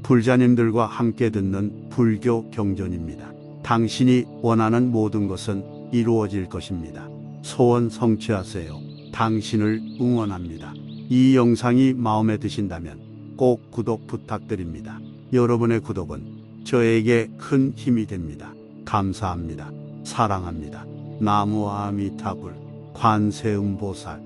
불자님들과 함께 듣는 불교 경전입니다. 당신이 원하는 모든 것은 이루어질 것입니다. 소원 성취하세요. 당신을 응원합니다. 이 영상이 마음에 드신다면 꼭 구독 부탁드립니다. 여러분의 구독은 저에게 큰 힘이 됩니다. 감사합니다. 사랑합니다. 나무 아미타불 관세음보살.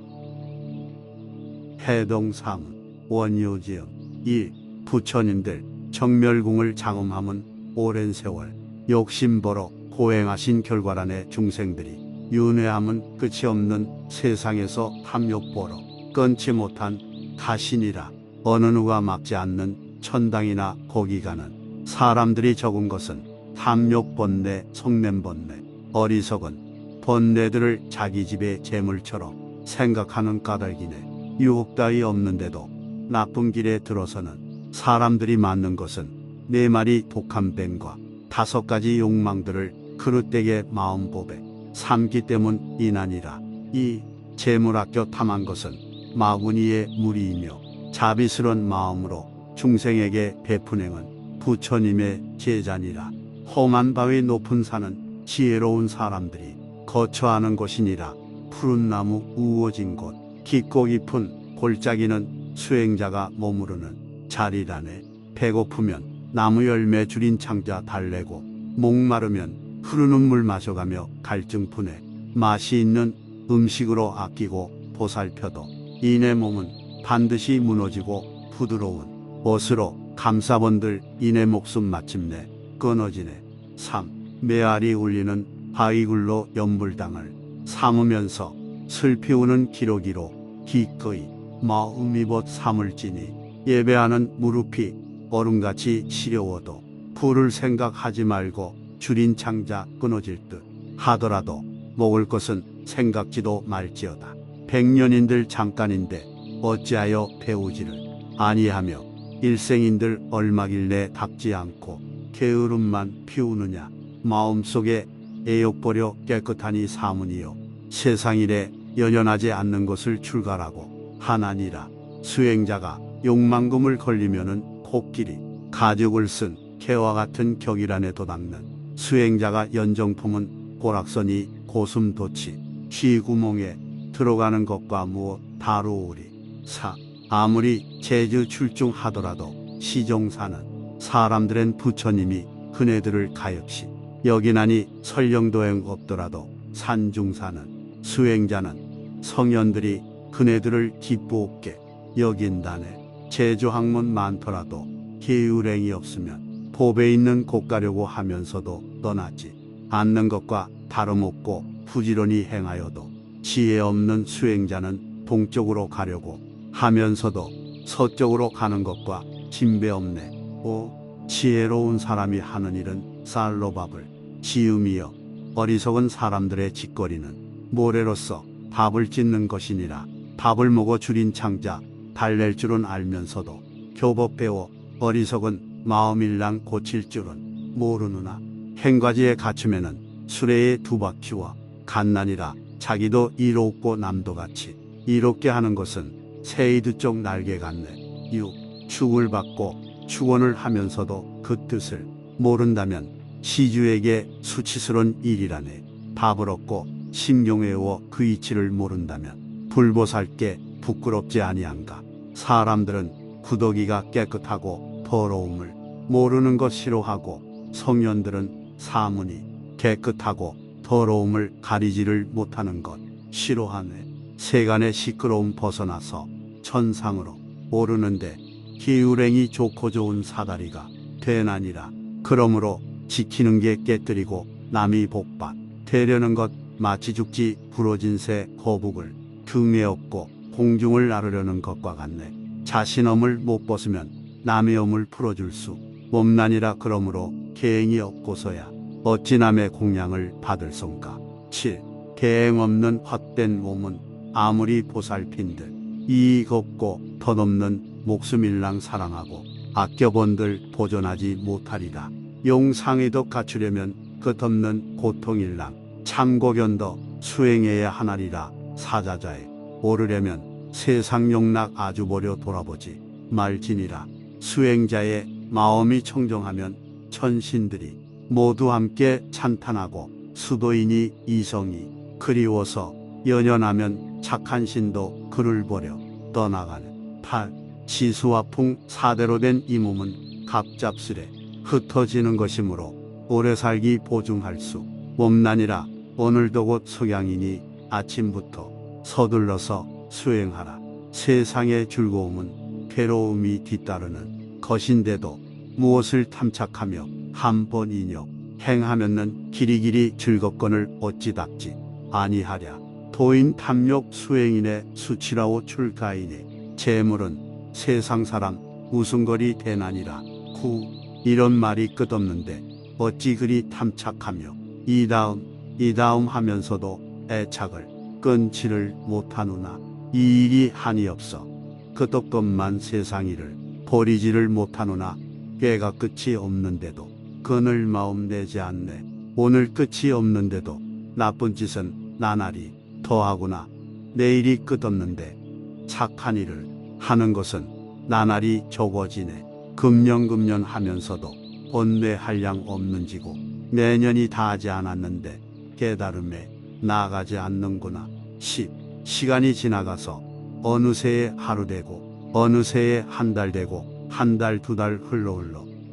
해동사문 원효지음 1. 부처님들 정멸궁을 장엄함은 오랜 세월 욕심버러 고행하신 결과란의 중생들이 윤회함은 끝이 없는 세상에서 탐욕보러 끊지 못한 가신이라. 어느 누가 막지 않는 천당이나 거기 가는 사람들이 적은 것은 탐욕 번뇌, 성냄 번뇌, 어리석은 번뇌들을 자기 집의 재물처럼 생각하는 까닭이네. 유혹 따위 없는데도 나쁜 길에 들어서는 사람들이 맞는 것은 4마리 독한 뱀과 5가지 욕망들을 그릇되게 마음법에 삼기 때문이나니라. 이 재물 아껴 탐한 것은 마구니의 무리이며 자비스런 마음으로 중생에게 베푼 행은 부처님의 제자니라. 험한 바위 높은 산은 지혜로운 사람들이 거처하는 곳이니라. 푸른 나무 우거진 곳 깊고 깊은 골짜기는 수행자가 머무르는 자리라네. 배고프면 나무 열매 줄인 창자 달래고 목마르면 흐르는 물 마셔가며 갈증 푸네. 맛이 있는 음식으로 아끼고 보살펴도 이내 몸은 반드시 무너지고 부드러운 옷으로 감사본들 이내 목숨 마침내 끊어지네. 3. 메아리 울리는 바위굴로 연불당을 삼으면서 슬피 우는 기러기로 기꺼이 마음이 벗 삼을지니 예배하는 무릎이 얼음같이 시려워도 불을 생각하지 말고 줄인 창자 끊어질 듯 하더라도 먹을 것은 생각지도 말지어다. 백년인들 잠깐인데 어찌하여 배우지를 아니하며 일생인들 얼마길래 닦지 않고 게으름만 피우느냐. 마음속에 애욕버려 깨끗하니 사문이요 세상일에 연연하지 않는 것을 출가라고 하나니라. 수행자가 욕망금을 걸리면은 코끼리 가죽을 쓴 개와 같은 격일 안에 도닦는 수행자가 연정품은 고락선이 고슴도치 쥐구멍에 들어가는 것과 무엇 다루오리. 4. 아무리 제주 출중하더라도 시종사는 사람들은 부처님이 그네들을 가엾이 여기나니 설령도행 없더라도 산중사는 수행자는 성현들이 그네들을 기쁘 없게 여긴다네. 제주학문 많더라도 계율행이 없으면 법에 있는 곳 가려고 하면서도 떠나지 않는 것과 다름없고 부지런히 행하여도 지혜 없는 수행자는 동쪽으로 가려고 하면서도 서쪽으로 가는 것과 진배 없네. 5. 지혜로운 사람이 하는 일은 쌀로 밥을 지음이여 어리석은 사람들의 짓거리는 모래로서 밥을 짓는 것이니라. 밥을 먹어 줄인 창자 달랠 줄은 알면서도 교법 배워 어리석은 마음일랑 고칠 줄은 모르느나. 행과지에 갖춤에는 수레의 두 바퀴와 갓난이라. 자기도 이롭고 남도 같이 이롭게 하는 것은 새의 두쪽 날개 같네. 6. 축을 받고 축원을 하면서도 그 뜻을 모른다면 시주에게 수치스러운 일이라네. 밥을 얻고 심경외워 그 이치를 모른다면 불보살께 부끄럽지 아니한가. 사람들은 구더기가 깨끗하고 더러움을 모르는 것 싫어하고 성현들은 사문이 깨끗하고 더러움을 가리지를 못하는 것 싫어하네. 세간의 시끄러움 벗어나서 천상으로 오르는데 기울행이 좋고 좋은 사다리가 되나니라. 그러므로 지키는 게 깨뜨리고 남이 복받 되려는 것 마치 죽지 부러진 새 거북을 등에 업고 공중을 나르려는 것과 같네. 자신 엄을 못 벗으면 남의 엄을 풀어줄 수 없나니라. 그러므로 계행이 없고서야 어찌 남의 공양을 받을 손가. 7. 계행 없는 헛된 몸은 아무리 보살핀들 이익 없고 덧없는 목숨일랑 사랑하고 아껴본들 보존하지 못하리라. 용상의덕 갖추려면 끝없는 고통일랑 참고견더 수행해야 하나리라. 사자자에 오르려면 세상 용락 아주 보려 돌아보지 말지니라. 수행자의 마음이 청정하면 천신들이 모두 함께 찬탄하고 수도인이 이성이 그리워서 연연하면 착한 신도 그를 버려 떠나가는 8. 지수와 풍 4대로 된 이 몸은 갑작스레 흩어지는 것이므로 오래 살기 보증할 수 없나니라. 오늘도 곧 석양이니 아침부터 서둘러서 수행하라. 세상의 즐거움은 괴로움이 뒤따르는 것인데도 무엇을 탐착하며 한 번 인욕 행하면은 길이길이 즐겁거늘 어찌 닦지 아니하랴. 도인 탐욕 수행인의 수치라오 출가이니 재물은 세상 사람 우승거리 대나니라. 9. 이런 말이 끝없는데 어찌 그리 탐착하며 이 다음 하면서도 애착을 끊지를 못하누나. 이 일이 한이 없어 끄떡것만 세상 일을 버리지를 못하누나. 꾀가 끝이 없는데도 그늘 마음 내지 않네. 오늘 끝이 없는데도 나쁜 짓은 나날이 더하구나. 내일이 끝없는데 착한 일을 하는 것은 나날이 적어지네. 금년금년 하면서도 번뇌 한량 없는지고 내년이 다하지 않았는데 깨달음에 나아가지 않는구나. 10. 시간이 지나가서 어느새에 하루 되고 어느새에 한 달 되고 한 달 두 달 흘러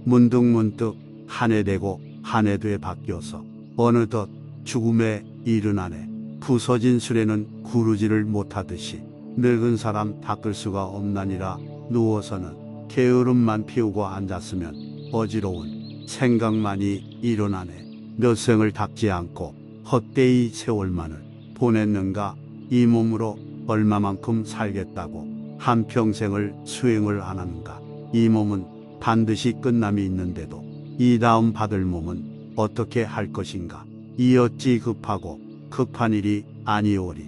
문득문득 한 해 되고 한 해 돼 바뀌어서 어느덧 죽음에 이르나네. 부서진 수레는 구르지를 못하듯이 늙은 사람 닦을 수가 없나니라. 누워서는 게으름만 피우고 앉았으면 어지러운 생각만이 일어나네. 몇 생을 닦지 않고 헛되이 세월만을 보냈는가. 이 몸으로 얼마만큼 살겠다고 한평생을 수행을 안 하는가. 이 몸은 반드시 끝남이 있는데도 이 다음 받을 몸은 어떻게 할 것인가. 이 어찌 급하고 급한 일이 아니오리.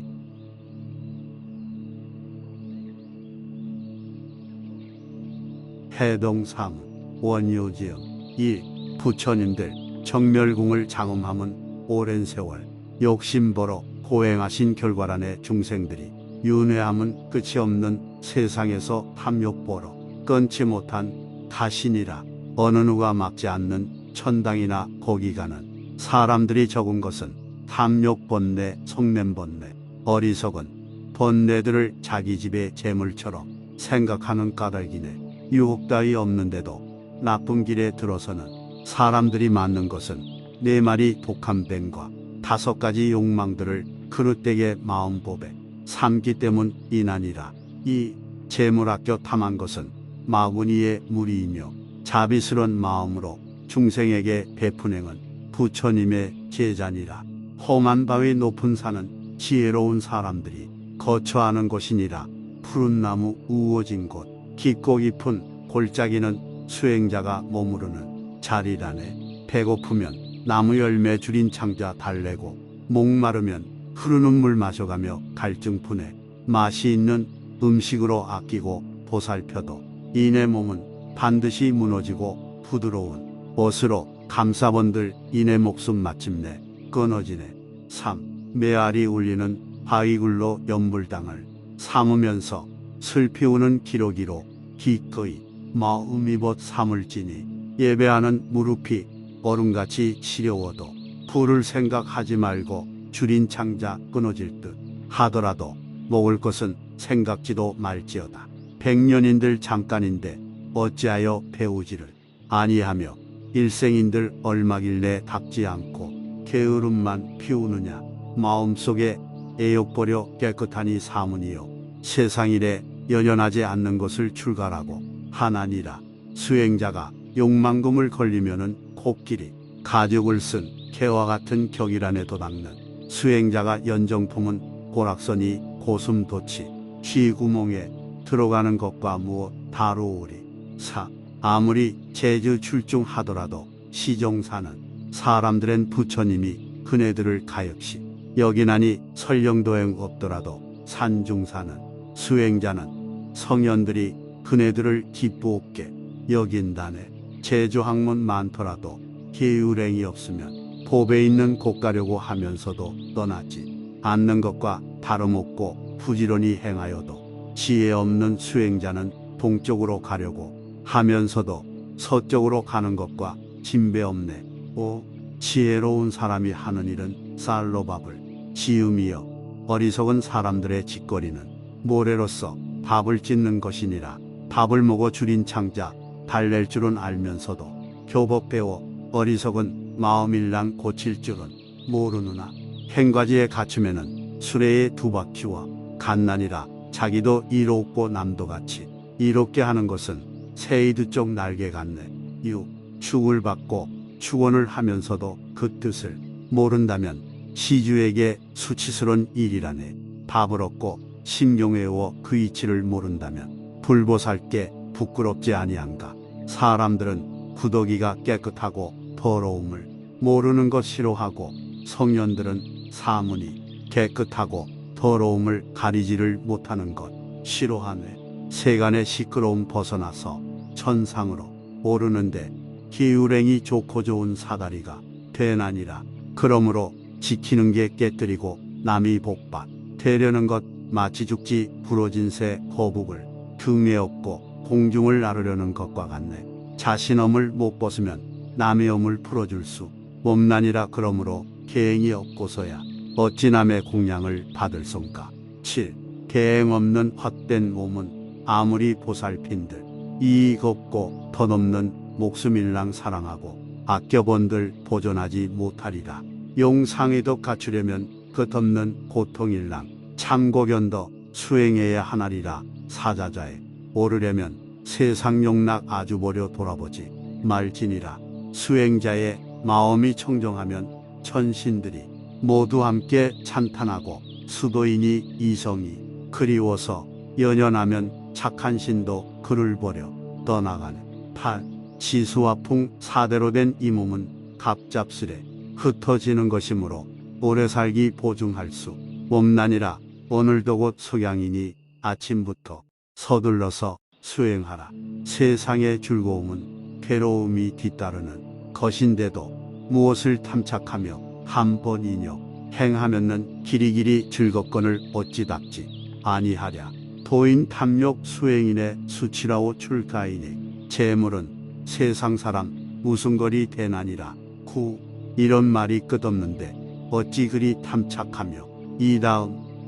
해동 3. 원효지음 1. 부처님들 정멸궁을 장엄함은 오랜 세월 욕심버러 고행하신 결과란의 중생들이 윤회함은 끝이 없는 세상에서 탐욕버러 끊지 못한 가신이라. 어느 누가 막지 않는 천당이나 거기 가는 사람들이 적은 것은 탐욕 번뇌, 속냄 번뇌, 어리석은 번뇌들을 자기 집의 재물처럼 생각하는 까닭이네. 유혹 따위 없는데도 나쁜 길에 들어서는 사람들이 맞는 것은 4마리 독한 뱀과 5가지 욕망들을 그릇되게 마음법에 삼기 때문이나니라. 이 재물 아껴 탐한 것은 마구니의 무리이며 자비스런 마음으로 중생에게 베푼행은 부처님의 제자니라. 험한 바위 높은 산은 지혜로운 사람들이 거처하는 곳이니라. 푸른 나무 우거진 곳 깊고 깊은 골짜기는 수행자가 머무르는 자리라네. 배고프면 나무 열매 줄인 창자 달래고 목마르면 흐르는 물 마셔가며 갈증 푸네. 맛이 있는 음식으로 아끼고 보살펴도 이내 몸은 반드시 무너지고 부드러운 옷으로 감사본들 이내 목숨 마침내 끊어지네. 3. 메아리 울리는 바위굴로 연불당을 삼으면서 슬피 우는 기러기로 기꺼이 마음이 봇 삼을지니 예배하는 무릎이 얼음같이 시려워도 불을 생각하지 말고 줄인 창자 끊어질 듯 하더라도 먹을 것은 생각지도 말지어다. 백년인들 잠깐인데 어찌하여 배우지를 아니하며 일생인들 얼마길래 닦지 않고 게으름만 피우느냐. 마음속에 애욕버려 깨끗하니 사문이요 세상일에 연연하지 않는 것을 출가라고 하나니라. 수행자가 욕망금을 걸리면은 코끼리 가죽을 쓴 개와 같은 격이란에 도닦는 수행자가 연정품은 고락선이 고슴도치 쥐구멍에 들어가는 것과 무엇 다루오리. 4. 아무리 제주 출중하더라도 시종사는 사람들은 부처님이 그네들을 가엾이 여기나니 설령도행 없더라도 산중사는 수행자는 성현들이 그네들을 기쁘옵게 여긴다네. 제주학문 많더라도 기울행이 없으면 법에 있는 곳 가려고 하면서도 떠나지 않는 것과 다름없고 부지런히 행하여도 지혜 없는 수행자는 동쪽으로 가려고 하면서도 서쪽으로 가는 것과 진배 없네. 5. 지혜로운 사람이 하는 일은 쌀로 밥을 지음이여 어리석은 사람들의 짓거리는 모래로서 밥을 짓는 것이니라. 밥을 먹어 줄인 창자 달랠 줄은 알면서도 교법 배워 어리석은 마음일랑 고칠 줄은 모르느나. 행과지에 갖추면은 수레에 두 바퀴와 갓난이라. 자기도 이롭고 남도 같이 이롭게 하는 것은 새이드 쪽 날개 같네. 6. 축을 받고 축원을 하면서도 그 뜻을 모른다면 시주에게 수치스러운 일이라네. 밥을 얻고 심경외워 그 이치를 모른다면 불보살께 부끄럽지 아니한가. 사람들은 구더기가 깨끗하고 더러움을 모르는 것 싫어하고 성년들은 사문이 깨끗하고 더러움을 가리지를 못하는 것 싫어하네. 세간의 시끄러움 벗어나서 천상으로 오르는데 기울행이 좋고 좋은 사다리가 되나니라. 그러므로 지키는 게 깨뜨리고 남이 복받 되려는 것 마치 죽지 부러진 새 거북을 등에 업고 공중을 나르려는 것과 같네. 자신 엄을 못 벗으면 남의 엄을 풀어줄 수 없나니라. 그러므로 계행이 없고서야 어찌 남의 공양을 받을 손가. 7. 계행 없는 헛된 몸은 아무리 보살핀들 이익 없고 덧없는 목숨일랑 사랑하고 아껴본들 보존하지 못하리라. 용상의덕 갖추려면 끝없는 고통일랑 참고견더 수행해야 하나리라. 사자자에 오르려면 세상 용락 아주 보려 돌아보지 말지니라. 수행자의 마음이 청정하면 천신들이 모두 함께 찬탄하고 수도인이 이성이 그리워서 연연하면 착한 신도 그를 버려 떠나가네. 8. 지수와 풍 사대로 된 이 몸은 갑잡스레 흩어지는 것이므로 오래 살기 보증할 수 없나니라. 오늘도 곧 석양이니 아침부터 서둘러서 수행하라. 세상의 즐거움은 괴로움이 뒤따르는 것인데도 무엇을 탐착하며 한 번이뇨 행하면은 길이길이 즐겁건을 어찌 닦지 아니하랴. 도인 탐욕 수행인의 수치라오 출가이니 재물은 세상 사람 무슨거리 대나니라. 9. 이런 말이 끝없는데 어찌 그리 탐착하며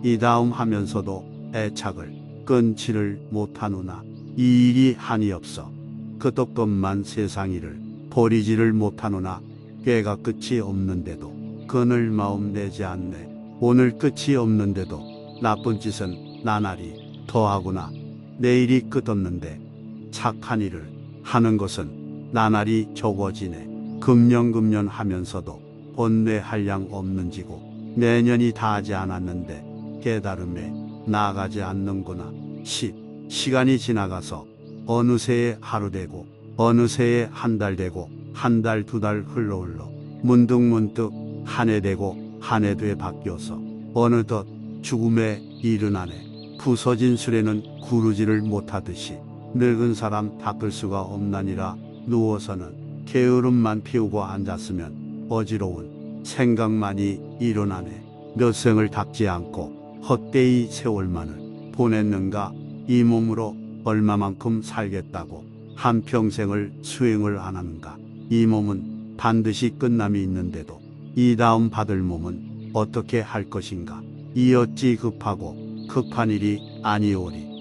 이다음 하면서도 애착을 끊지를 못하누나. 이 일이 한이 없어 끝없건만 세상 일을 버리지를 못하누나. 꾀가 끝이 없는데도 그늘 마음 내지 않네. 오늘 끝이 없는데도 나쁜 짓은 나날이 더하구나. 내일이 끝없는데 착한 일을 하는 것은 나날이 적어지네. 금년금년 하면서도 번뇌 한량 없는지고 내년이 다하지 않았는데 깨달음에 나아가지 않는구나. 10. 시간이 지나가서 어느새에 하루 되고 어느새에 한 달 되고 한 달 두 달 흘러 문득문득 한 해 되고 한 해 돼 바뀌어서 어느덧 죽음에 이르나네. 부서진 수레는 구르지를 못하듯이 늙은 사람 닦을 수가 없나니라. 누워서는 게으름만 피우고 앉았으면 어지러운 생각만이 일어나네. 몇 생을 닦지 않고 헛되이 세월만을 보냈는가. 이 몸으로 얼마만큼 살겠다고 한평생을 수행을 안 하는가. 이 몸은 반드시 끝남이 있는데도 이 다음 받을 몸은 어떻게 할 것인가. 이 어찌 급하고 급한 일이 아니오리.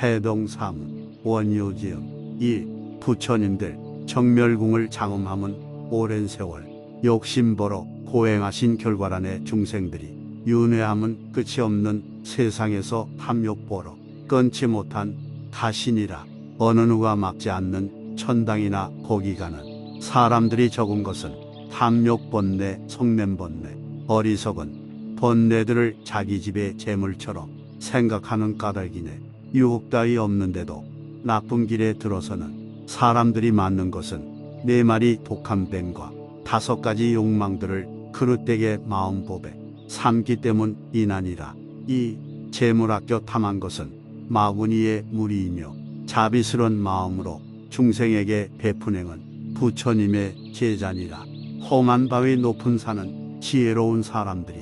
해동사문 원효지음 1. 부처님들 정멸궁을 장엄함은 오랜 세월 욕심버러 고행하신 결과란의 중생들이 윤회함은 끝이 없는 세상에서 탐욕보러 끊지 못한 가신이라. 어느 누가 막지 않는 천당이나 거기 가는 사람들이 적은 것은 탐욕 번뇌, 성냄 번뇌, 어리석은 번뇌들을 자기 집의 재물처럼 생각하는 까닭이네. 유혹 따위 없는데도 나쁜 길에 들어서는 사람들이 맞는 것은 4마리 독한 뱀과 5가지 욕망들을 그릇되게 마음법에 삼기 때문이나니라. 이 재물 아껴 탐한 것은 마구니의 무리이며 자비스런 마음으로 중생에게 베푼 행은 부처님의 제자니라. 험한 바위 높은 산은 지혜로운 사람들이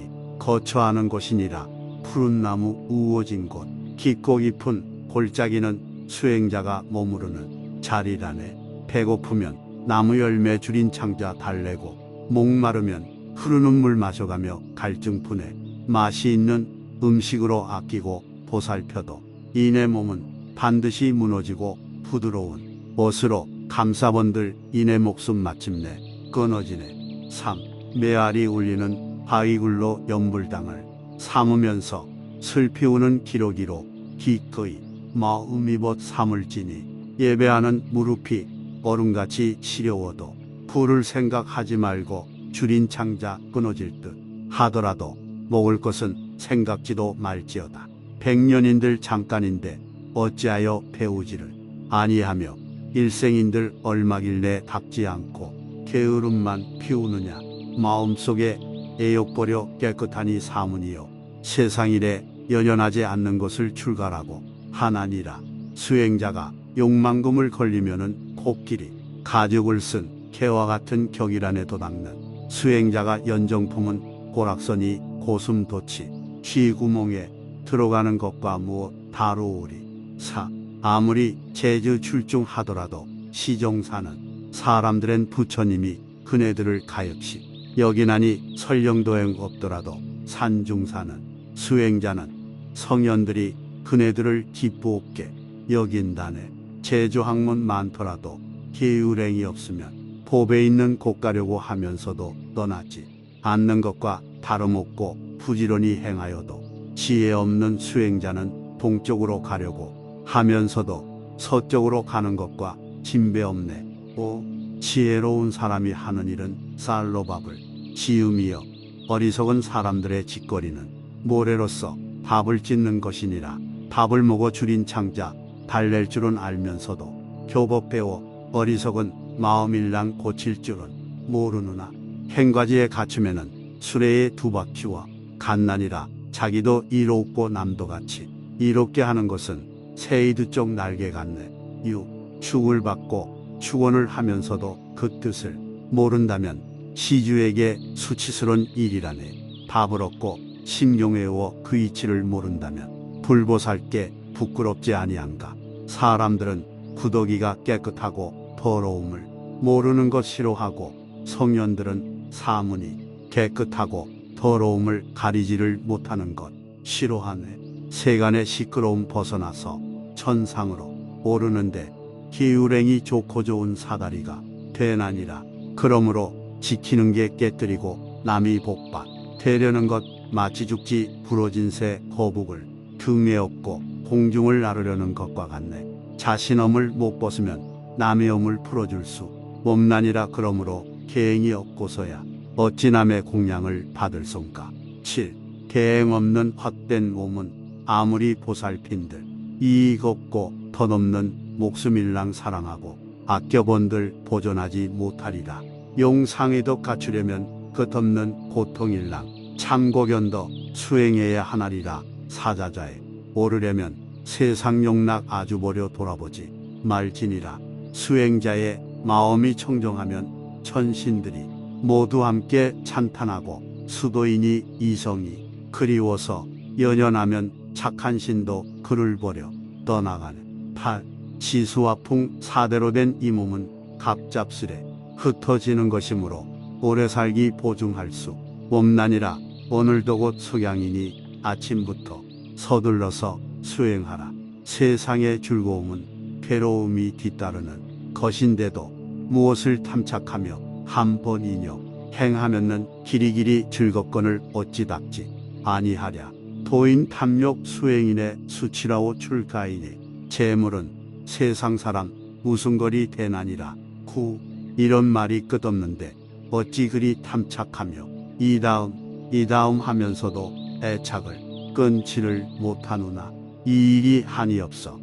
거처하는 곳이니라. 푸른 나무 우거진 곳, 깊고 깊은 골짜기는 수행자가 머무르는 자리라네. 배고프면 나무 열매 줄인 창자 달래고, 목마르면 흐르는 물 마셔가며 갈증 푸네. 맛이 있는 음식으로 아끼고 보살펴도 이내 몸은 반드시 무너지고 부드러운 옷으로 감싸본들 이내 목숨 마침내 끊어지네. 3. 메아리 울리는 바위굴로 연불당을 삼으면서 슬피 우는 기러기로 기꺼이 마음이 벗 삼을 지니, 예배하는 무릎이 얼음같이 시려워도 불을 생각하지 말고 줄인 창자 끊어질 듯 하더라도 먹을 것은 생각지도 말지어다. 백년인들 잠깐인데 어찌하여 배우지를 아니하며, 일생인들 얼마길래 닦지 않고 게으름만 피우느냐. 마음속에 애욕버려 깨끗하니 사문이요, 세상일에 연연하지 않는 것을 출가라고 하나니라. 수행자가 욕망금을 걸리면은 코끼리 가죽을 쓴 개와 같은 격일안에 도닦는, 수행자가 연정품은 고락선이 고슴도치 쥐구멍에 들어가는 것과 무엇 다루오리. 4. 아무리 재주 출중하더라도 시종사는 사람들엔 부처님이 그네들을 가엾이 여기나니 설령도행 없더라도 산중사는, 수행자는 성현들이 그네들을 기쁘옵게 여긴다네. 재주학문 많더라도 계율행이 없으면 법에 있는 곳 가려고 하면서도 떠나지 않는 것과 다름없고, 부지런히 행하여도 지혜 없는 수행자는 동쪽으로 가려고 하면서도 서쪽으로 가는 것과 진배 없네. 5. 지혜로운 사람이 하는 일은 쌀로 밥을 지음이여, 어리석은 사람들의 짓거리는 모래로서 밥을 짓는 것이니라. 밥을 먹어 줄인 창자 달랠 줄은 알면서도 교법 배워 어리석은 마음일랑 고칠 줄은 모르느나, 행과지에 갖추면은 수레에 두 바퀴와 갓난이라. 자기도 이롭고 남도 같이 이롭게 하는 것은 새이드 쪽 날개 같네. 6. 축을 받고 축원을 하면서도 그 뜻을 모른다면 시주에게 수치스러운 일이라네. 밥을 얻고 심경에 의워 그 이치를 모른다면 불보살께 부끄럽지 아니한가. 사람들은 구더기가 깨끗하고 더러움을 모르는 것 싫어하고, 성현들은 사문이 깨끗하고 더러움을 가리지를 못하는 것 싫어하네. 세간의 시끄러움 벗어나서 천상으로 오르는데 기울행이 좋고 좋은 사다리가 되나니라. 그러므로 지키는 게 깨뜨리고 남이 복받 되려는 것 마치 죽지 부러진 새 거북을 등에 업고 공중을 나르려는 것과 같네. 자신엄을 못 벗으면 남의 엄을 풀어줄 수 없나니라. 그러므로 계행이 없고서야 어찌 남의 공양을 받을 손가. 7. 계행 없는 헛된 몸은 아무리 보살핀들 이익 없고 덧없는 목숨일랑 사랑하고 아껴본들 보존하지 못하리라. 용상의 덕 갖추려면 끝없는 고통일랑 참고견더 수행해야 하나리라. 사자자에 오르려면 세상 용락 아주 보려 돌아보지 말지니라. 수행자의 마음이 청정하면 천신들이 모두 함께 찬탄하고, 수도인이 이성이 그리워서 연연하면 착한 신도 그를 버려 떠나가네. 8. 지수와 풍 사대로 된 이 몸은 갑잡스레 흩어지는 것이므로 오래 살기 보증할 수 없나니라. 오늘도 곧 석양이니 아침부터 서둘러서 수행하라. 세상의 즐거움은 괴로움이 뒤따르는 것인데도 무엇을 탐착하며 한 번이뇨 행하면은 길이길이 즐겁건을 어찌 닦지 아니하랴. 도인 탐욕 수행인의 수치라오 출가이니, 재물은 세상 사람 우승거리 대나니라. 9. 이런 말이 끝없는데 어찌 그리 탐착하며 이 다음 하면서도 애착을 끊지를 못하누나. 이 일이 한이 없어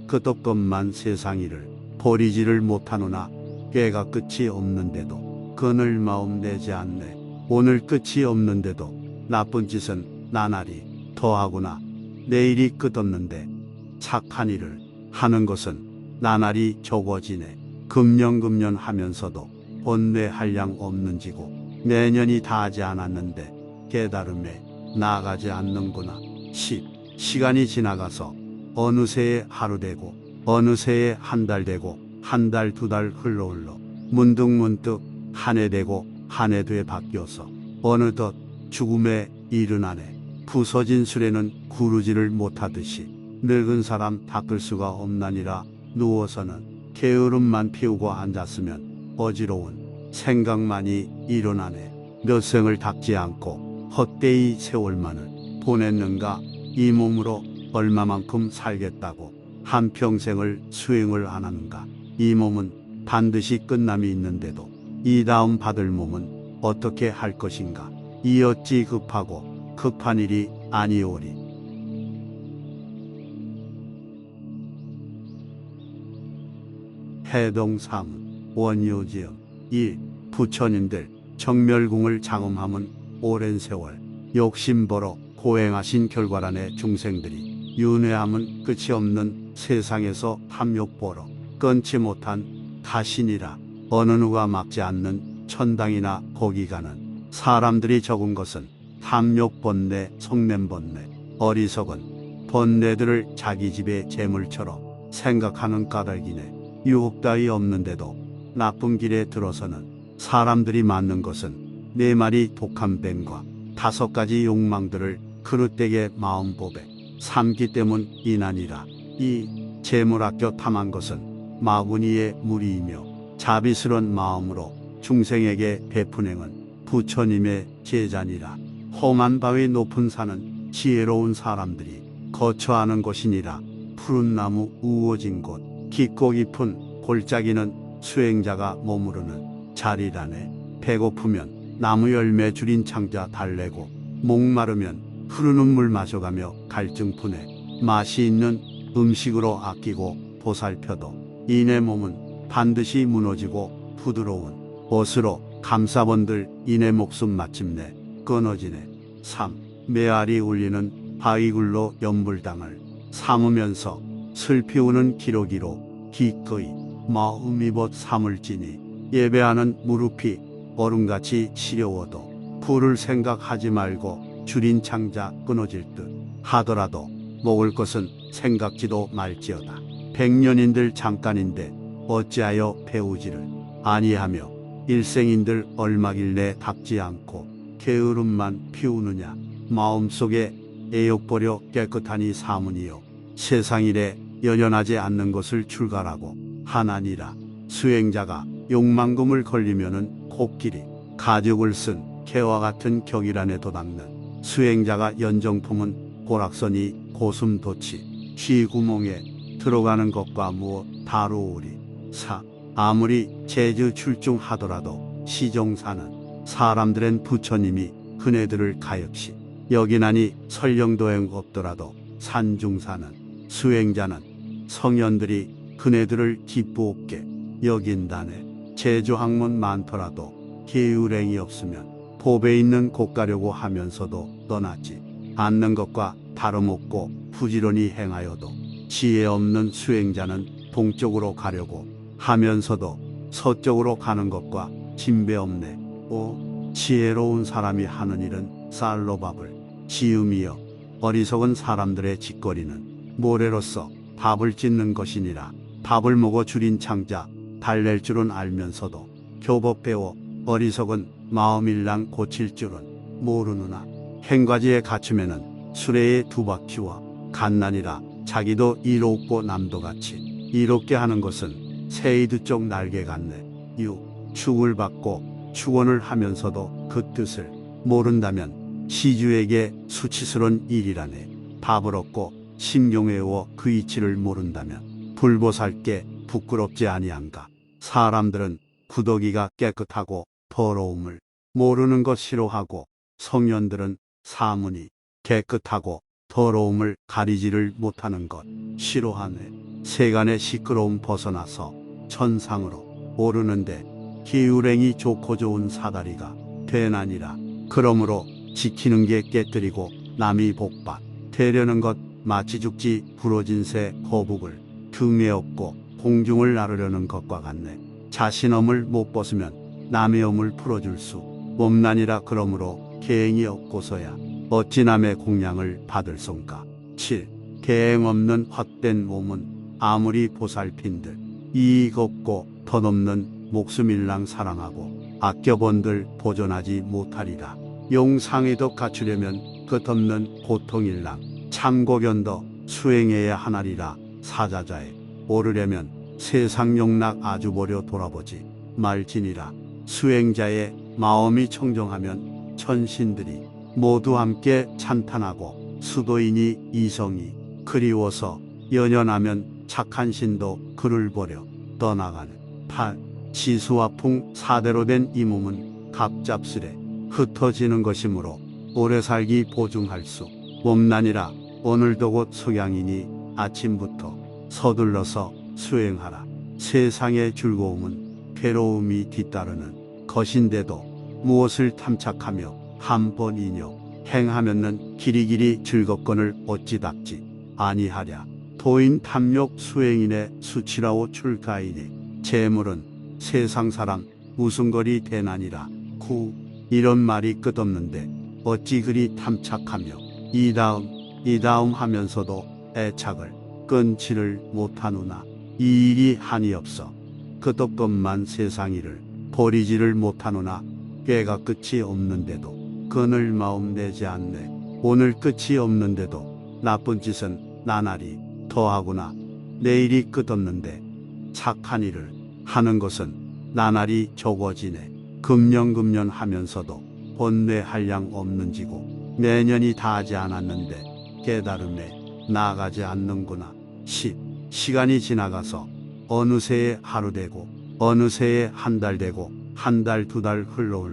끝없건만 세상 일을 버리지를 못하누나. 꾀가 끝이 없는데도 그늘 마음 내지 않네. 오늘 끝이 없는데도 나쁜 짓은 나날이 더하구나. 내일이 끝없는데 착한 일을 하는 것은 나날이 적어지네. 금년금년 하면서도 번뇌할 양 없는지고, 내년이 다하지 않았는데 깨달음에 나가지 않는구나. 10. 시간이 지나가서 어느새에 하루 되고 어느새에 한 달 되고 한 달 두 달 흘러 문득문득 한 해 되고 한 해 돼 바뀌어서 어느덧 죽음에 이르나네. 부서진 수레는 구르지를 못하듯이 늙은 사람 닦을 수가 없나니라. 누워서는 게으름만 피우고 앉았으면 어지러운 생각만이 일어나네. 몇 생을 닦지 않고 헛되이 세월만을 보냈는가. 이 몸으로 얼마만큼 살겠다고 한평생을 수행을 안 하는가. 이 몸은 반드시 끝남이 있는데도 이 다음 받을 몸은 어떻게 할 것인가. 이 어찌 급하고 급한 일이 아니오리. 해동사문 원효지음 1. 부처님들 정멸궁을 장엄함은 오랜 세월 욕심버러 고행하신 결과란의 중생들이 윤회함은 끝이 없는 세상에서 탐욕보러 끊지 못한 가신이라. 어느 누가 막지 않는 천당이나 거기 가는 사람들이 적은 것은 탐욕 번뇌, 성냄 번뇌, 어리석은 번뇌들을 자기 집의 재물처럼 생각하는 까닭이네. 유혹 따위 없는데도 나쁜 길에 들어서는 사람들이 맞는 것은 4마리 독한 뱀과 5가지 욕망들을 그릇되게 마음법에 삼기 때문이나니라. 이 재물 아껴 탐한 것은 마구니의 무리이며 자비스런 마음으로 중생에게 베푼행은 부처님의 제자니라. 험한 바위 높은 산은 지혜로운 사람들이 거처하는 곳이니라. 푸른 나무 우거진 곳 깊고 깊은 골짜기는 수행자가 머무르는 자리라네. 배고프면 나무 열매 줄인 창자 달래고 목마르면 흐르는 물 마셔가며 갈증 푸네. 맛이 있는 음식으로 아끼고 보살펴도 이내 몸은 반드시 무너지고 부드러운 옷으로 감싸본들 이내 목숨 마침내 끊어지네. 3. 메아리 울리는 바위굴로 연불당을 삼으면서 슬피 우는 기러기로 기꺼이 마음이 벗 삼을지니 예배하는 무릎이 얼음같이 시려워도 불을 생각하지 말고 줄인 창자 끊어질 듯 하더라도 먹을 것은 생각지도 말지어다. 100년인들 잠깐인데 어찌하여 배우지를 아니하며 일생인들 얼마길래 닦지 않고 게으름만 피우느냐. 마음속에 애욕버려 깨끗하니 사문이요 세상일에 연연하지 않는 것을 출가라고 하나니라. 수행자가 욕망금을 걸리면은 코끼리 가죽을 쓴 개와 같은 격일 안에 도닦는 수행자가 연정품은 고락선이 고슴도치 쥐구멍에 들어가는 것과 무엇 다루오리. 4. 아무리 재주 출중하더라도 시종사는 사람들은 부처님이 그네들을 가엾이 여기나니 설령도행 없더라도 산중사는 수행자는 성현들이 그네들을 기쁘옵게 여긴다네. 재주학문 많더라도 계율행이 없으면 법에 있는 곳 가려고 하면서도 떠나지 않는 것과 다름없고 부지런히 행하여도 지혜 없는 수행자는 동쪽으로 가려고 하면서도 서쪽으로 가는 것과 진배 없네. 5. 지혜로운 사람이 하는 일은 쌀로 밥을 지음이여 어리석은 사람들의 짓거리는 모래로서 밥을 짓는 것이니라. 밥을 먹어 줄인 창자 달랠 줄은 알면서도 교법 배워 어리석은 마음일랑 고칠 줄은 모르느나. 행과지에 갖춤에는 수레의 두 바퀴와 갓난이라. 자기도 이롭고 남도 같이 이롭게 하는 것은 새이드 쪽 날개 같네. 6. 축을 받고 축원을 하면서도 그 뜻을 모른다면 시주에게 수치스러운 일이라네. 밥을 얻고 심경외워 그 이치를 모른다면 불보살께 부끄럽지 아니한가. 사람들은 구더기가 깨끗하고 더러움을 모르는 것 싫어하고 성현들은 사문이 깨끗하고 더러움을 가리지를 못하는 것 싫어하네. 세간의 시끄러움 벗어나서 천상으로 오르는데 기울행이 좋고 좋은 사다리가 되나니라. 그러므로 지키는 게 깨뜨리고 남이 복받 되려는 것 마치 죽지 부러진 새 거북을 등에 업고 공중을 나르려는 것과 같네. 자신 엄을 못 벗으면 남의 엄을 풀어줄 수 없나니라. 그러므로 계행이 없고서야 어찌 남의 공양을 받을 손가. 7. 계행 없는 헛된 몸은 아무리 보살핀들 이익 없고 덧없는 목숨일랑 사랑하고 아껴본들 보존하지 못하리라. 용상의덕 갖추려면 끝없는 고통일랑 참고견도 수행해야 하나리라. 사자자에 오르려면 세상 용락 아주 보려 돌아보지 말지니라. 수행자의 마음이 청정하면 천신들이 모두 함께 찬탄하고 수도인이 이성이 그리워서 연연하면 착한 신도 그를 보려 떠나가는. 8. 지수와 풍 4대로 된 이 몸은 갑잡스레 흩어지는 것이므로 오래 살기 보증할 수 없나니라. 오늘도 곧 석양이니 아침부터 서둘러서 수행하라. 세상의 즐거움은 괴로움이 뒤따르는 것인데도 무엇을 탐착하며 한 번이뇨 행하면은 길이길이 즐겁거늘 어찌 닥지 아니하랴. 도인 탐욕 수행인의 수치라오 출가이니 재물은 세상 사람 우승거리 대난이라. 9. 이런 말이 끝없는데 어찌 그리 탐착하며 이 다음 하면서도 애착을 끊지를 못하누나. 이 일이 한이 없어 끝없건만 세상 일을 버리지를 못하누나. 꾀가 끝이 없는데도 그늘 마음 내지 않네. 오늘 끝이 없는데도 나쁜 짓은 나날이 더하구나. 내일이 끝없는데 착한 일을 하는 것은 나날이 적어지네. 금년금년 하면서도 본뇌 한량 없는지고 내년이 다하지 않았는데 깨달음에 나아가지 않는구나. 10. 시간이 지나가서 어느새에 하루 되고 어느새에 한 달 되고 한 달 두 달 흘러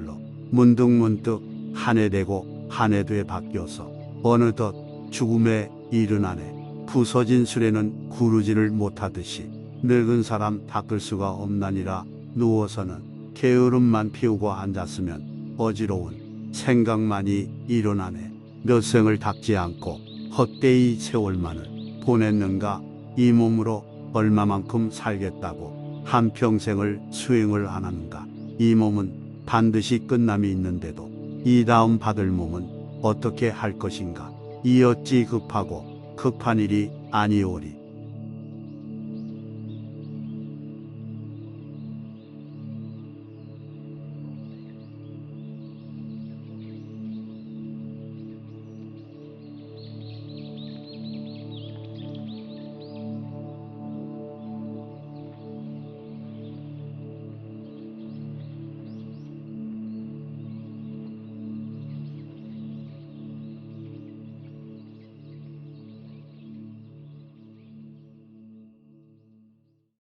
문득문득 한 해 되고 한 해 돼 바뀌어서 어느덧 죽음에 이르나네. 부서진 수레는 구르지를 못하듯이 늙은 사람 닦을 수가 없나니라. 누워서는 게으름만 피우고 앉았으면 어지러운 생각만이 일어나네. 몇 생을 닦지 않고 헛되이 세월만을 보냈는가. 이 몸으로 얼마만큼 살겠다고 한평생을 수행을 안 하는가. 이 몸은 반드시 끝남이 있는데도 이 다음 받을 몸은 어떻게 할 것인가. 이 어찌 급하고 급한 일이 아니오리.